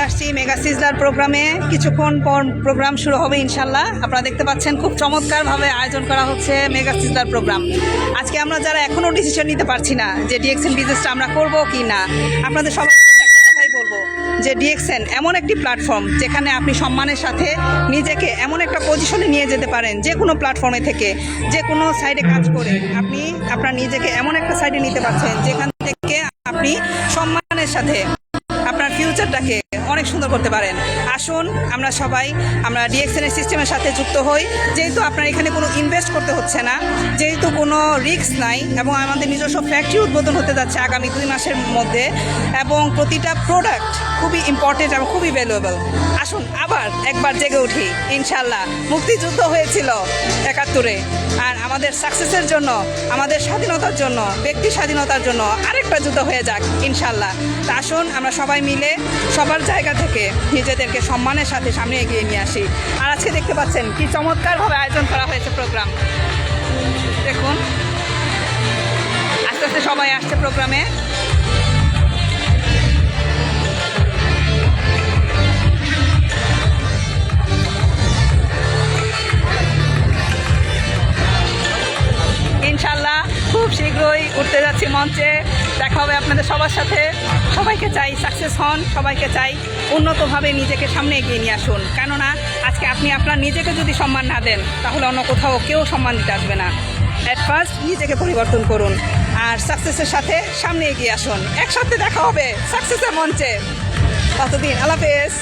আসছি mega sizzler প্রোগ্রামে। কিছুক্ষণ পর প্রোগ্রাম শুরু হবে ইনশাল্লাহ। আপনারা দেখতে পাচ্ছেন খুব চমৎকারভাবে আয়োজন করা হচ্ছে মেগা সিজলার প্রোগ্রাম। আজকে আমরা যারা এখনও ডিসিশন নিতে পারছি না যে ডিএক্সএন বিজনেসটা আমরা করব কি না, আপনাদের সবার একটা কথাই বলবো যে ডিএক্সএন এমন একটি প্ল্যাটফর্ম যেখানে আপনি সম্মানের সাথে নিজেকে এমন একটা পজিশনে নিয়ে যেতে পারেন, যে কোনো প্ল্যাটফর্মে থেকে যে কোনো সাইডে কাজ করে আপনি আপনার নিজেকে এমন একটা সাইডে নিতে পারছেন যেখান থেকে আপনি সম্মানের সাথে আপনার ফিউচারটাকে অনেক সুন্দর করতে পারেন। আসুন আমরা ডিএক্সএন এর সিস্টেমের সাথে যুক্ত হই। যেহেতু আপনার এখানে কোনো ইনভেস্ট করতে হচ্ছে না, যেহেতু কোনো রিস্ক নাই, এবং আমাদের নিজস্ব ফ্যাক্টরি উদ্বোধন হতে যাচ্ছে আগামী 2 মাসের মধ্যে, এবং প্রতিটা প্রোডাক্ট খুবই ইম্পর্টেন্ট এবং খুবই ভ্যালুয়েবল। আসুন আবার একবার জেগে উঠি ইনশাল্লাহ। মুক্তিযুদ্ধ হয়েছিল 71-এ, আর আমাদের সাকসেসের জন্য, আমাদের স্বাধীনতার জন্য, ব্যক্তি স্বাধীনতার জন্য আরেকটা যুদ্ধ হয়ে যাক ইনশাল্লাহ। তা আসুন আমরা সবাই মিলে সবার জায়গা থেকে নিজেদেরকে সম্মানের সাথে সামনে এগিয়ে নিয়ে আসি। আর আজকে দেখতে পাচ্ছেন কি চমৎকারভাবে আয়োজন করা হয়েছে প্রোগ্রাম। দেখুন আস্তে আস্তে সবাই আসছে প্রোগ্রামে। ইনশাল্লাহ খুব শীঘ্রই উঠতে যাচ্ছি মঞ্চে। দেখা হবে আপনাদের সবার সাথে। সবাইকে চাই সাকসেস হন, সবাইকে চাই উন্নতভাবে নিজেকে সামনে এগিয়ে নিয়ে আসুন। কেননা আজকে আপনি আপনার নিজেকে যদি সম্মান না দেন, তাহলে অন্য কোথাও কেউ সম্মান দিতে আসবে না। অ্যাট ফার্স্ট নিজেকে পরিবর্তন করুন আর সাকসেসের সাথে সামনে এগিয়ে আসুন। একসাথে দেখা হবে সাকসেসের মঞ্চে। ততদিন আল্লাহ হাফেজ।